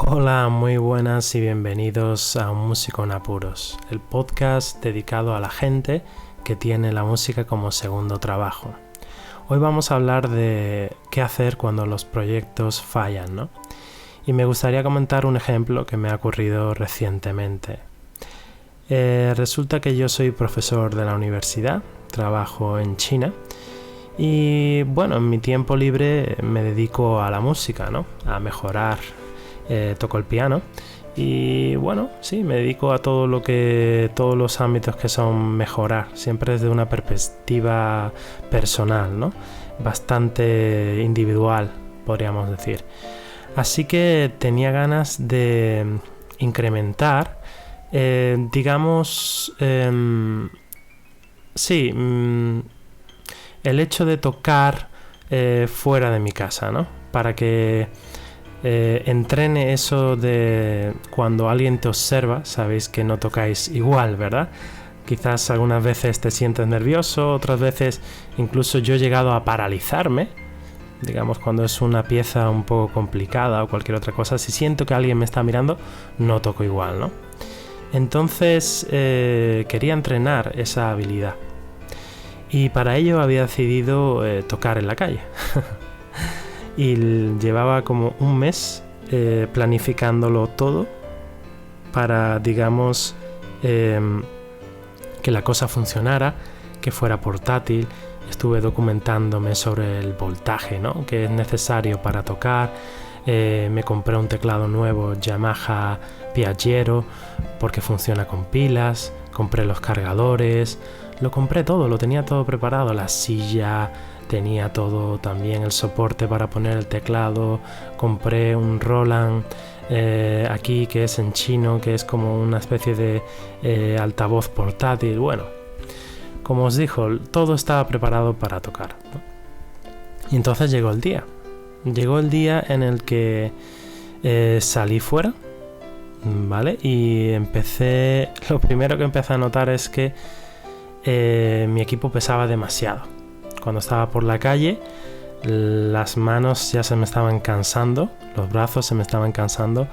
Hola, muy buenas y bienvenidos a Un Músico en Apuros, el podcast dedicado a la gente que tiene la música como segundo trabajo. Hoy vamos a hablar de qué hacer cuando los proyectos fallan, ¿no? Y me gustaría comentar un ejemplo que me ha ocurrido recientemente. Resulta que yo soy profesor de la universidad, trabajo en China y bueno, en mi tiempo libre me dedico a la música, ¿no? A mejorar. Toco el piano y bueno, sí, me dedico a todos los ámbitos que son mejorar, siempre desde una perspectiva personal, ¿no? Bastante individual, podríamos decir. Así que tenía ganas de incrementar, el hecho de tocar fuera de mi casa, ¿no? Para que entrene eso de cuando alguien te observa, sabéis que no tocáis igual, ¿verdad? Quizás algunas veces te sientes nervioso, otras veces incluso yo he llegado a paralizarme, digamos cuando es una pieza un poco complicada o cualquier otra cosa, si siento que alguien me está mirando, no toco igual, ¿no? Entonces quería entrenar esa habilidad y para ello había decidido tocar en la calle. Y llevaba como un mes planificándolo todo para, digamos, que la cosa funcionara, que fuera portátil. Estuve documentándome sobre el voltaje, ¿no?, que es necesario para tocar. Me compré un teclado nuevo Yamaha Piaggio porque funciona con pilas. Compré los cargadores, lo compré todo, lo tenía todo preparado, la silla. Tenía todo, también el soporte para poner el teclado. Compré un Roland aquí que es en chino, que es como una especie de altavoz portátil. Bueno, como os digo, todo estaba preparado para tocar, ¿no? Y entonces llegó el día. Llegó el día en el que salí fuera, ¿vale? Y lo primero que empecé a notar es que mi equipo pesaba demasiado. Cuando estaba por la calle, las manos ya se me estaban cansando, los brazos se me estaban cansando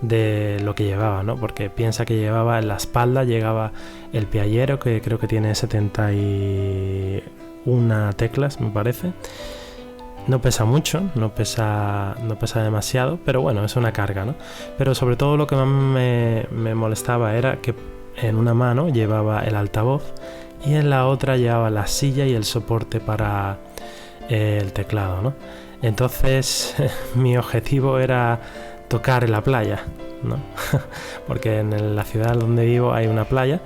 de lo que llevaba, ¿no? Porque piensa que llevaba en la espalda, llegaba el Piaggio, que creo que tiene 71 teclas, me parece. No pesa mucho, no pesa demasiado, pero bueno, es una carga, ¿no? Pero sobre todo lo que más me molestaba era que en una mano llevaba el altavoz y en la otra llevaba la silla y el soporte para el teclado, ¿no? Entonces mi objetivo era tocar en la playa, ¿no? Porque en la ciudad donde vivo hay una playa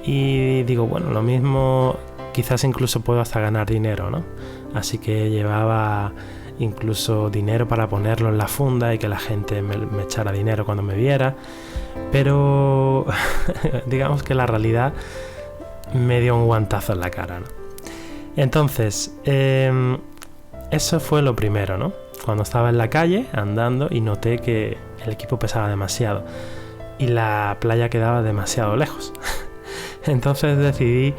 y digo, bueno, lo mismo, quizás incluso puedo hasta ganar dinero, ¿no? Así que llevaba incluso dinero para ponerlo en la funda y que la gente me echara dinero cuando me viera, pero digamos que la realidad me dio un guantazo en la cara, ¿no? Entonces, eso fue lo primero, ¿no? Cuando estaba en la calle andando y noté que el equipo pesaba demasiado y la playa quedaba demasiado lejos. Entonces decidí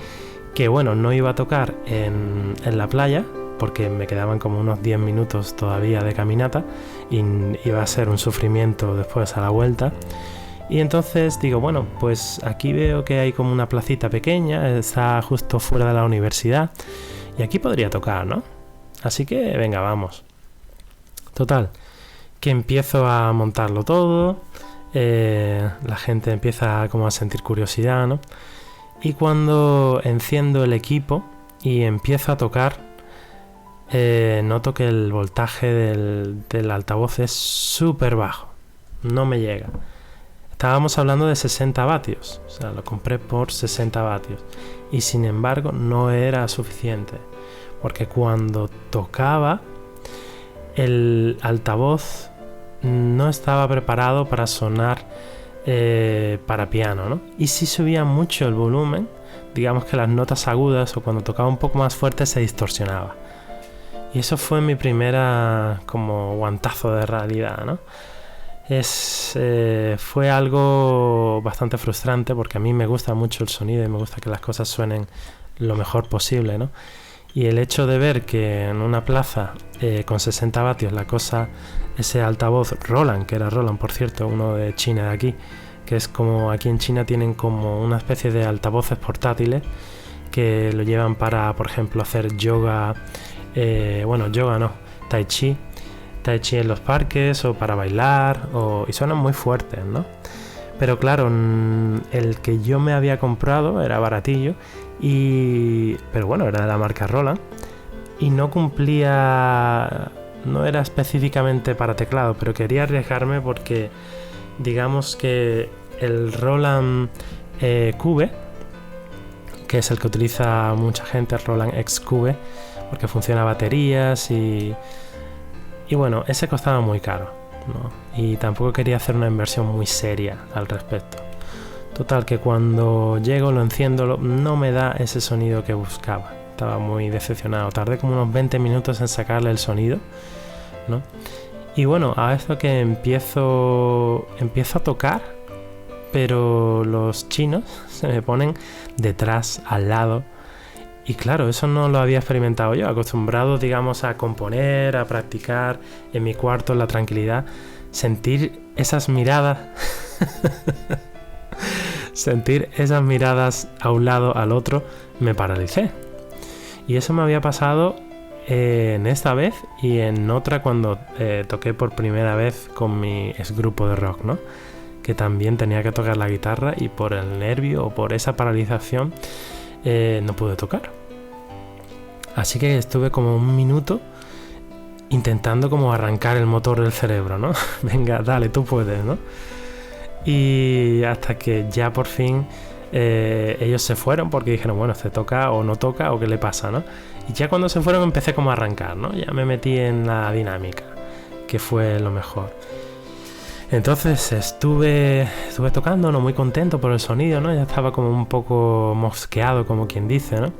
que, bueno, no iba a tocar en la playa porque me quedaban como unos 10 minutos todavía de caminata y iba a ser un sufrimiento después a la vuelta. Y entonces digo, bueno, pues aquí veo que hay como una placita pequeña, está justo fuera de la universidad y aquí podría tocar, ¿no? Así que venga, vamos. Total, que empiezo a montarlo todo, la gente empieza como a sentir curiosidad, ¿no? Y cuando enciendo el equipo y empiezo a tocar, noto que el voltaje del altavoz es súper bajo, no me llega. Estábamos hablando de 60 vatios, o sea, lo compré por 60 vatios y sin embargo no era suficiente, porque cuando tocaba el altavoz no estaba preparado para sonar para piano, ¿no? Y si subía mucho el volumen, digamos que las notas agudas o cuando tocaba un poco más fuerte se distorsionaba. Y eso fue mi primera como guantazo de realidad, ¿no? Fue algo bastante frustrante porque a mí me gusta mucho el sonido y me gusta que las cosas suenen lo mejor posible, ¿no? Y el hecho de ver que en una plaza con 60 vatios ese altavoz Roland, que era Roland por cierto, uno de China de aquí, que es como aquí en China tienen como una especie de altavoces portátiles que lo llevan para, por ejemplo, hacer yoga, yoga no, tai chi en los parques o para bailar, y suenan muy fuertes, ¿no? Pero claro, el que yo me había comprado era baratillo, pero bueno, era de la marca Roland y no era específicamente para teclado, pero quería arriesgarme porque digamos que el Roland Cube, que es el que utiliza mucha gente, el Roland X Cube, porque funciona a baterías y bueno, ese costaba muy caro, ¿no? Y tampoco quería hacer una inversión muy seria al respecto. Total, que cuando llego, lo enciendo, no me da ese sonido que buscaba. Estaba muy decepcionado. Tardé como unos 20 minutos en sacarle el sonido, ¿no? Y bueno, a esto que empiezo a tocar, pero los chinos se me ponen detrás, al lado. Y claro, eso no lo había experimentado yo, acostumbrado, digamos, a componer, a practicar en mi cuarto, en la tranquilidad. Sentir esas miradas a un lado, al otro, me paralicé. Y eso me había pasado en esta vez y en otra cuando toqué por primera vez con mi ex grupo de rock, ¿no? Que también tenía que tocar la guitarra y por el nervio o por esa paralización no pude tocar. Así que estuve como un minuto intentando como arrancar el motor del cerebro, ¿no? Venga, dale, tú puedes, ¿no? Y hasta que ya por fin ellos se fueron porque dijeron, bueno, ¿se toca o no toca o qué le pasa, ¿no? Y ya cuando se fueron empecé como a arrancar, ¿no? Ya me metí en la dinámica, que fue lo mejor. Entonces estuve tocando, ¿no? Muy contento por el sonido, ¿no? Ya estaba como un poco mosqueado, como quien dice, ¿no?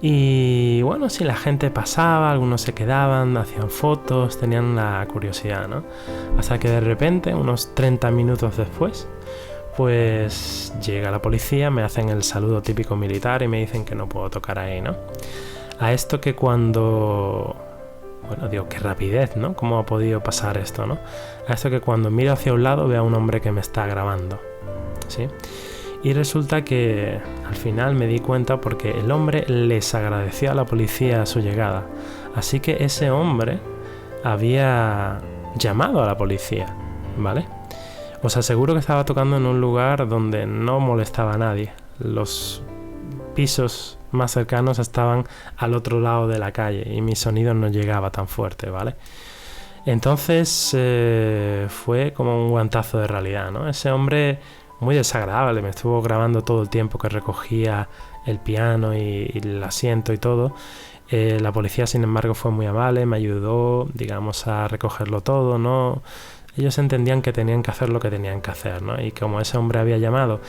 Y bueno, si la gente pasaba, algunos se quedaban, hacían fotos, tenían la curiosidad, ¿no? Hasta que de repente, unos 30 minutos después, pues llega la policía, me hacen el saludo típico militar y me dicen que no puedo tocar ahí, ¿no? A esto que cuando... Bueno, digo, qué rapidez, ¿no? ¿Cómo ha podido pasar esto, no? A esto que cuando miro hacia un lado veo a un hombre que me está grabando, ¿sí? Y resulta que al final me di cuenta porque el hombre les agradeció a la policía su llegada. Así que ese hombre había llamado a la policía, ¿vale? Os aseguro que estaba tocando en un lugar donde no molestaba a nadie. Los pisos más cercanos estaban al otro lado de la calle y mi sonido no llegaba tan fuerte, ¿vale? Entonces fue como un guantazo de realidad, ¿no? Ese hombre muy desagradable, me estuvo grabando todo el tiempo que recogía el piano y el asiento y todo. La policía, sin embargo, fue muy amable, me ayudó, digamos, a recogerlo todo, ¿no? Ellos entendían que tenían que hacer lo que tenían que hacer, ¿no? Y como ese hombre había llamado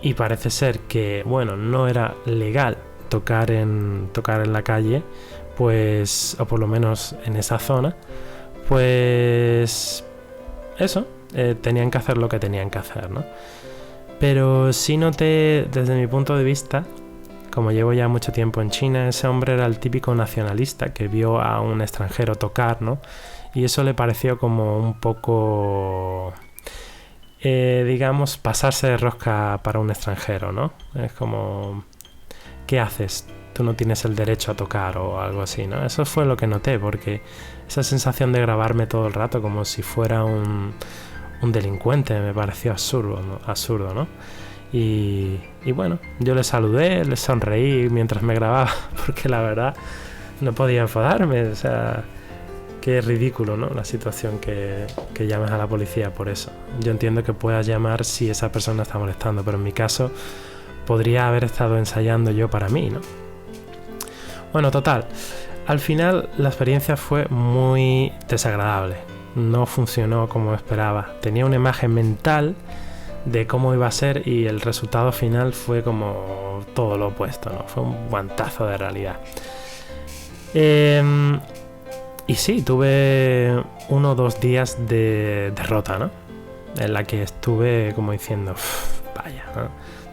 y parece ser que, bueno, no era legal tocar en la calle, pues, o por lo menos en esa zona, pues eso, tenían que hacer lo que tenían que hacer, ¿no? Pero sí noté, desde mi punto de vista, como llevo ya mucho tiempo en China, ese hombre era el típico nacionalista que vio a un extranjero tocar, ¿no? Y eso le pareció como un poco, digamos, pasarse de rosca para un extranjero, ¿no? Es como, ¿qué haces? Tú no tienes el derecho a tocar o algo así, ¿no? Eso fue lo que noté, porque esa sensación de grabarme todo el rato como si fuera un delincuente me pareció absurdo, ¿no? Y bueno, yo le saludé, le sonreí mientras me grababa, porque la verdad no podía enfadarme, o sea, qué ridículo, ¿no? La situación que llames a la policía por eso. Yo entiendo que puedas llamar si esa persona está molestando, pero en mi caso podría haber estado ensayando yo para mí, ¿no? Bueno, total, al final la experiencia fue muy desagradable, no funcionó como esperaba. Tenía una imagen mental de cómo iba a ser y el resultado final fue como todo lo opuesto, ¿no? Fue un guantazo de realidad. Y sí, tuve 1 o 2 días de derrota, ¿no? En la que estuve como diciendo, vaya, ¿no?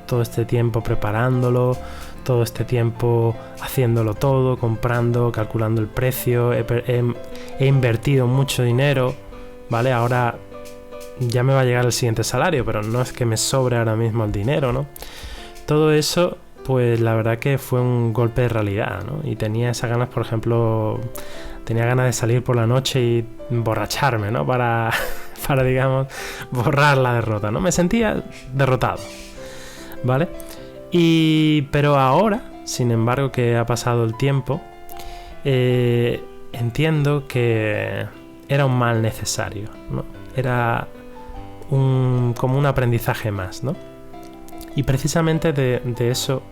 Todo este tiempo preparándolo, todo este tiempo haciéndolo todo, comprando, calculando el precio, he invertido mucho dinero, ¿vale? Ahora ya me va a llegar el siguiente salario, pero no es que me sobre ahora mismo el dinero, ¿no? Todo eso, pues la verdad que fue un golpe de realidad, ¿no? Y tenía esas ganas, por ejemplo, tenía ganas de salir por la noche y emborracharme, ¿no? Para digamos, borrar la derrota, ¿no? Me sentía derrotado, ¿vale? Pero ahora, sin embargo, que ha pasado el tiempo, entiendo que era un mal necesario, ¿no? Era como un aprendizaje más, ¿no? Y precisamente de eso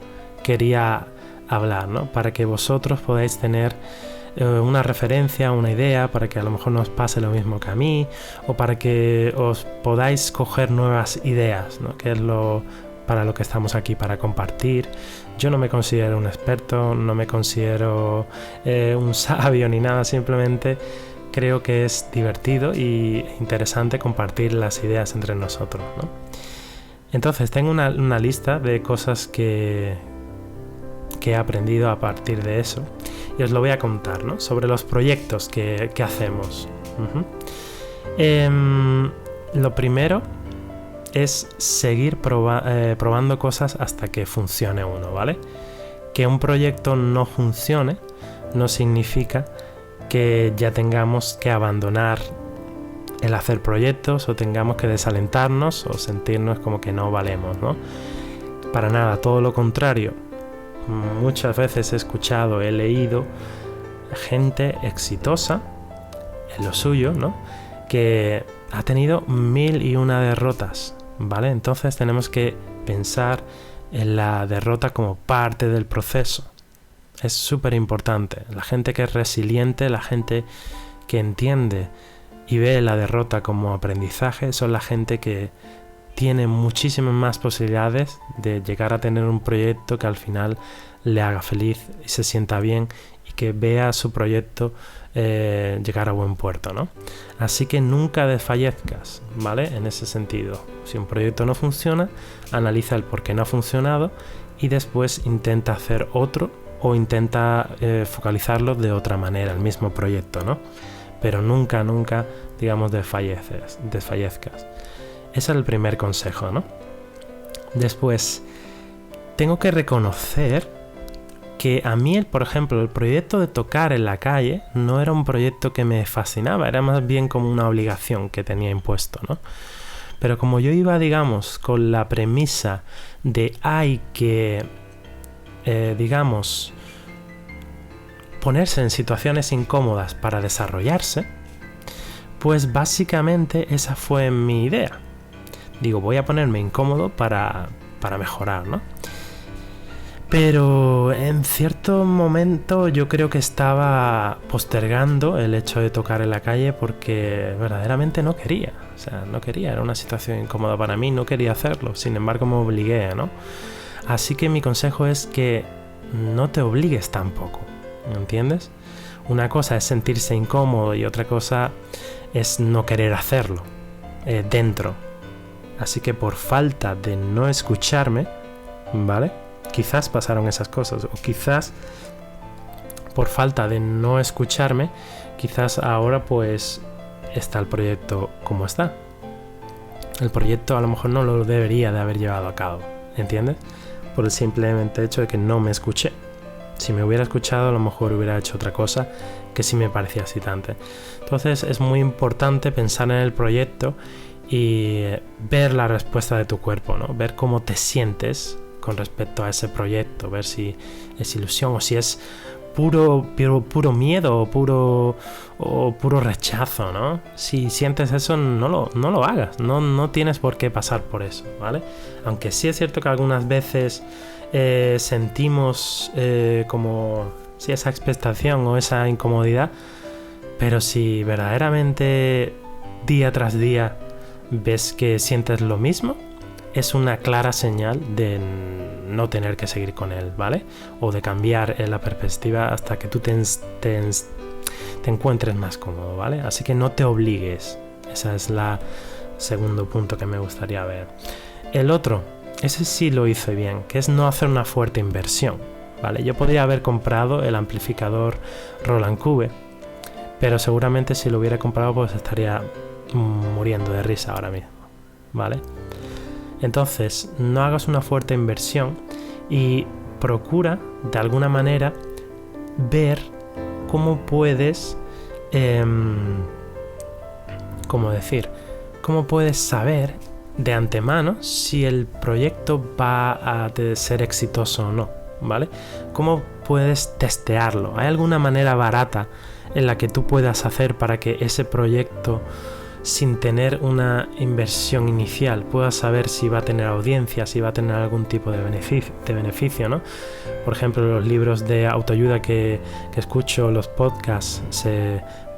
quería hablar, ¿no? Para que vosotros podáis tener una referencia, una idea, para que a lo mejor no os pase lo mismo que a mí, o para que os podáis coger nuevas ideas, ¿no? Que es para lo que estamos aquí, para compartir. Yo no me considero un experto, no me considero un sabio ni nada, simplemente creo que es divertido y interesante compartir las ideas entre nosotros, ¿no? Entonces tengo una lista de cosas que he aprendido a partir de eso y os lo voy a contar, ¿no? Sobre los proyectos que hacemos. Lo primero es seguir probando cosas hasta que funcione uno, ¿vale? Que un proyecto no funcione no significa que ya tengamos que abandonar el hacer proyectos o tengamos que desalentarnos o sentirnos como que no valemos, ¿no? Para nada, todo lo contrario. Muchas veces he escuchado, he leído gente exitosa en lo suyo, ¿no? Que ha tenido 1001 derrotas, ¿vale? Entonces tenemos que pensar en la derrota como parte del proceso. Es súper importante. La gente que es resiliente, la gente que entiende y ve la derrota como aprendizaje, son la gente que tiene muchísimas más posibilidades de llegar a tener un proyecto que al final le haga feliz y se sienta bien y que vea su proyecto llegar a buen puerto, ¿no? Así que nunca desfallezcas, ¿vale? En ese sentido. Si un proyecto no funciona, analiza el por qué no ha funcionado y después intenta hacer otro o intenta focalizarlo de otra manera, el mismo proyecto, ¿no? Pero nunca, digamos, desfallezcas. Ese es el primer consejo, ¿no? Después, tengo que reconocer que a mí, por ejemplo, el proyecto de tocar en la calle no era un proyecto que me fascinaba, era más bien como una obligación que tenía impuesto, ¿no? Pero como yo iba, digamos, con la premisa de hay que, digamos, ponerse en situaciones incómodas para desarrollarse, pues básicamente esa fue mi idea. Digo, voy a ponerme incómodo para mejorar, ¿no? Pero en cierto momento yo creo que estaba postergando el hecho de tocar en la calle porque verdaderamente no quería. O sea, no quería, era una situación incómoda para mí, no quería hacerlo. Sin embargo, me obligué, ¿no? Así que mi consejo es que no te obligues tampoco, ¿entiendes? Una cosa es sentirse incómodo y otra cosa es no querer hacerlo dentro. Así que por falta de no escucharme, ¿vale? Quizás pasaron esas cosas, o quizás por falta de no escucharme, quizás ahora pues está el proyecto como está. El proyecto a lo mejor no lo debería de haber llevado a cabo, ¿entiendes? Por el simplemente hecho de que no me escuché. Si me hubiera escuchado, a lo mejor hubiera hecho otra cosa que sí me parecía excitante. Entonces es muy importante pensar en el proyecto y ver la respuesta de tu cuerpo, ¿no? Ver cómo te sientes con respecto a ese proyecto, ver si es ilusión o si es puro miedo o puro rechazo, ¿no? Si sientes eso, no lo hagas, no tienes por qué pasar por eso, ¿vale? Aunque sí es cierto que algunas veces sentimos como si esa expectación o esa incomodidad, pero si verdaderamente día tras día ves que sientes lo mismo, es una clara señal de no tener que seguir con él, ¿vale? O de cambiar la perspectiva hasta que tú te encuentres más cómodo, ¿vale? Así que no te obligues. Ese es el segundo punto que me gustaría ver. El otro, ese sí lo hice bien, que es no hacer una fuerte inversión, ¿vale? Yo podría haber comprado el amplificador Roland Cube, pero seguramente si lo hubiera comprado pues estaría muriendo de risa ahora mismo, ¿vale? Entonces, no hagas una fuerte inversión y procura, de alguna manera, ver cómo puedes, cómo puedes saber de antemano si el proyecto va a ser exitoso o no, ¿vale? ¿Cómo puedes testearlo? ¿Hay alguna manera barata en la que tú puedas hacer para que ese proyecto, sin tener una inversión inicial, puedas saber si va a tener audiencia, si va a tener algún tipo de beneficio, ¿no? Por ejemplo, los libros de autoayuda que escucho, los podcasts,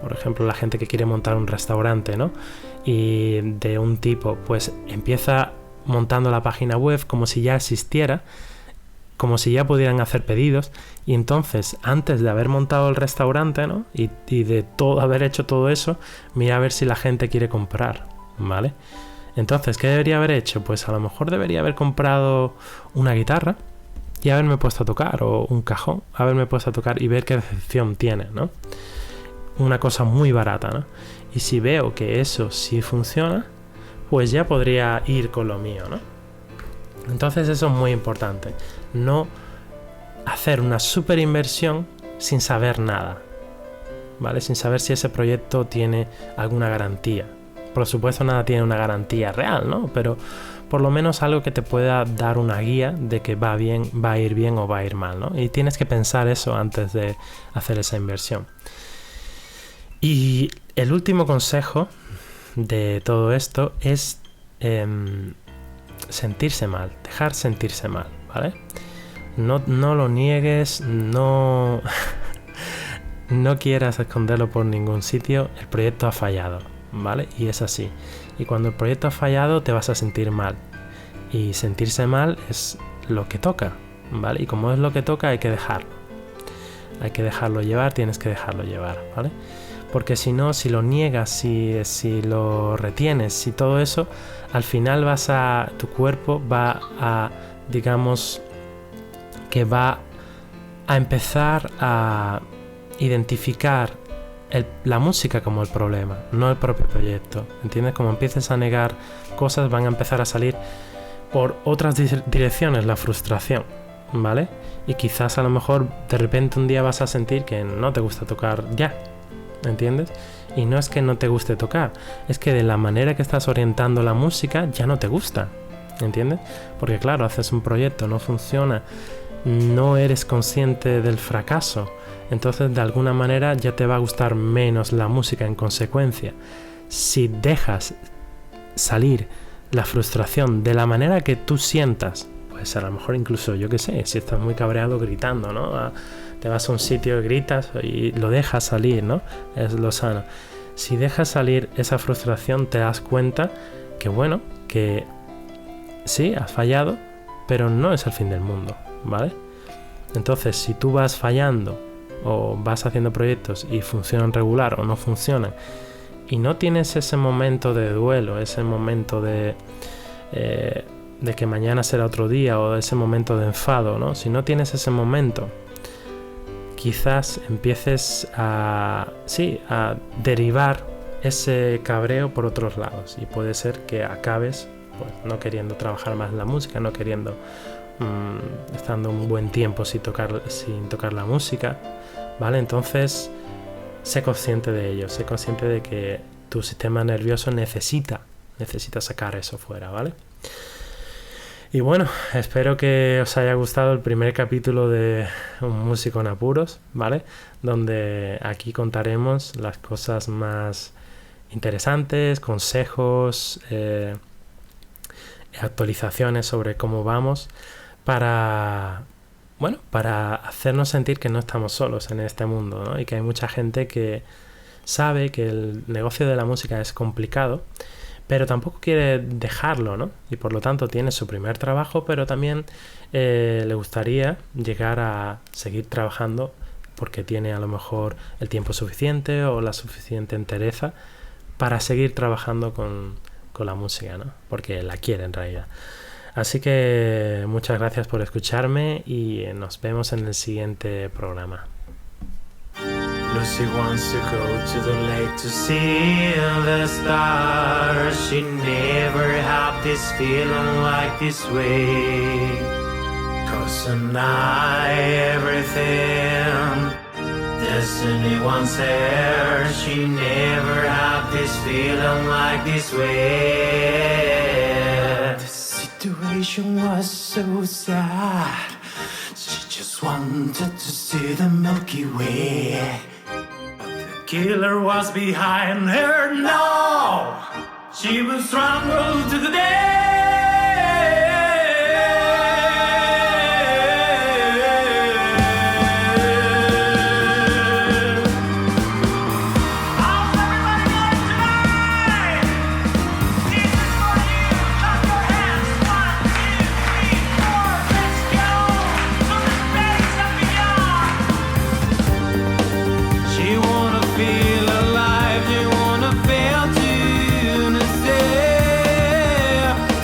por ejemplo, la gente que quiere montar un restaurante, ¿no? Y de un tipo, pues empieza montando la página web como si ya existiera, como si ya pudieran hacer pedidos, y entonces antes de haber montado el restaurante, ¿no? y de haber hecho todo eso, mira a ver si la gente quiere comprar, ¿vale? Entonces, ¿qué debería haber hecho? Pues a lo mejor debería haber comprado una guitarra y haberme puesto a tocar, o un cajón, haberme puesto a tocar y ver qué recepción tiene, ¿no? Una cosa muy barata, ¿no? Y si veo que eso sí funciona, pues ya podría ir con lo mío, ¿no? Entonces eso es muy importante, no hacer una super inversión sin saber nada, ¿vale? Sin saber si ese proyecto tiene alguna garantía. Por supuesto, nada tiene una garantía real, ¿no? Pero por lo menos algo que te pueda dar una guía de que va a ir bien o va a ir mal, ¿no? Y tienes que pensar eso antes de hacer esa inversión. Y el último consejo de todo esto es sentirse mal, dejar sentirse mal, ¿vale? No lo niegues, no quieras esconderlo por ningún sitio. El proyecto ha fallado, ¿vale? Y es así. Y cuando el proyecto ha fallado te vas a sentir mal. Y sentirse mal es lo que toca, ¿vale? Y como es lo que toca, hay que dejarlo. Hay que dejarlo llevar, tienes que dejarlo llevar, ¿vale? Porque si no, si lo niegas, si lo retienes, si todo eso, al final tu cuerpo va a, digamos, que va a empezar a identificar la música como el problema, no el propio proyecto, ¿entiendes? Como empieces a negar cosas, van a empezar a salir por otras direcciones la frustración, ¿vale? Y quizás a lo mejor de repente un día vas a sentir que no te gusta tocar ya, ¿entiendes? Y no es que no te guste tocar, es que de la manera que estás orientando la música ya no te gusta, ¿entiendes? Porque claro, haces un proyecto, no funciona, no eres consciente del fracaso, entonces de alguna manera ya te va a gustar menos la música en consecuencia. Si dejas salir la frustración de la manera que tú sientas, pues a lo mejor incluso, yo qué sé, si estás muy cabreado gritando, ¿no? Te vas a un sitio y gritas y lo dejas salir, ¿no? Es lo sano. Si dejas salir esa frustración, te das cuenta que, bueno, que sí, has fallado, pero no es el fin del mundo, ¿vale? Entonces, si tú vas fallando o vas haciendo proyectos y funcionan regular o no funcionan, y no tienes ese momento de duelo, ese momento de que mañana será otro día, o ese momento de enfado, ¿no? Si no tienes ese momento, quizás empieces a derivar ese cabreo por otros lados, y puede ser que acabes pues no queriendo trabajar más en la música, no queriendo estando un buen tiempo sin tocar la música, ¿vale? Entonces sé consciente de ello, sé consciente de que tu sistema nervioso necesita sacar eso fuera, ¿vale? Y bueno, espero que os haya gustado el primer capítulo de Un músico en apuros, ¿vale? Donde aquí contaremos las cosas más interesantes, consejos, actualizaciones sobre cómo vamos, para hacernos sentir que no estamos solos en este mundo, ¿no? Y que hay mucha gente que sabe que el negocio de la música es complicado, pero tampoco quiere dejarlo, ¿no? Y por lo tanto tiene su primer trabajo, pero también le gustaría llegar a seguir trabajando porque tiene a lo mejor el tiempo suficiente o la suficiente entereza para seguir trabajando con la música, ¿no? Porque la quiere en realidad. Así que muchas gracias por escucharme y nos vemos en el siguiente programa. Lucy wants to go to the lake to see the stars. She never had this feeling like this way. 'Cause tonight everything destiny wants her. She never had this feeling like this way. The situation was so sad. She just wanted to see the Milky Way. Killer was behind her, no! She was strangled to the dead! How's everybody doing tonight? This is for you! Clap your hands! 1, 2, 3, 4, let's go! To the space and beyond! She wanna feel alive, she wanna feel to say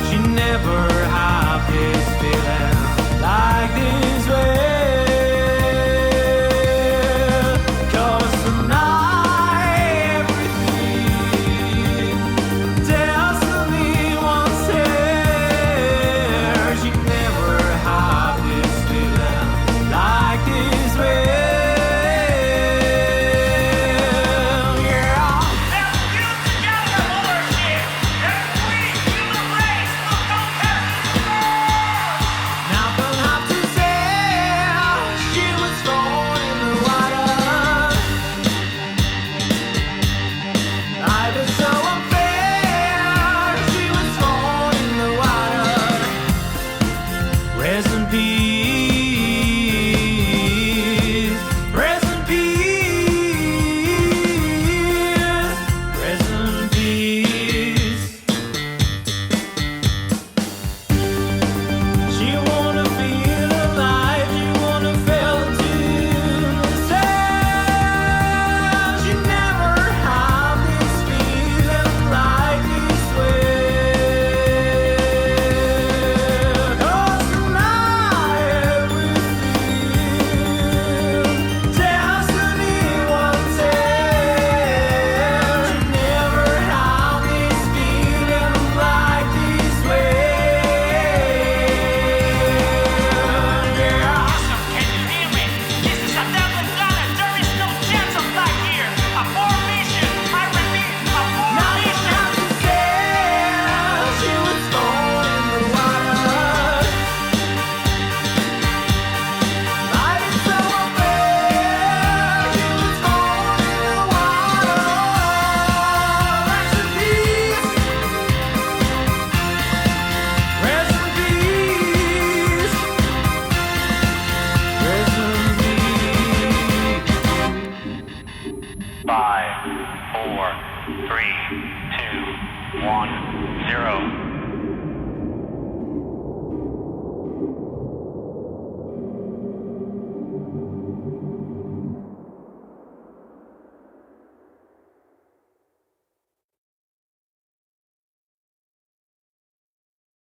she never had this feeling like this way. 'Cause tonight everything destiny wants her. She never had this feeling like this way. Rest in peace, rest in peace, rest in peace. She wanna feel alive, she wanna feel to say she never had this feeling like this way. 'Cause tonight everything destiny wants her. She never had this feeling like this way. Awesome, can you hear me? This is a Devlin Gunner. There is no chance of life here. A formation, I repeat, a formation. She was born in the water. Life is so unfair. She was born in the water. Rest in peace. Rest in peace. Rest in peace. 5, 4, 3, 2, 1, 0.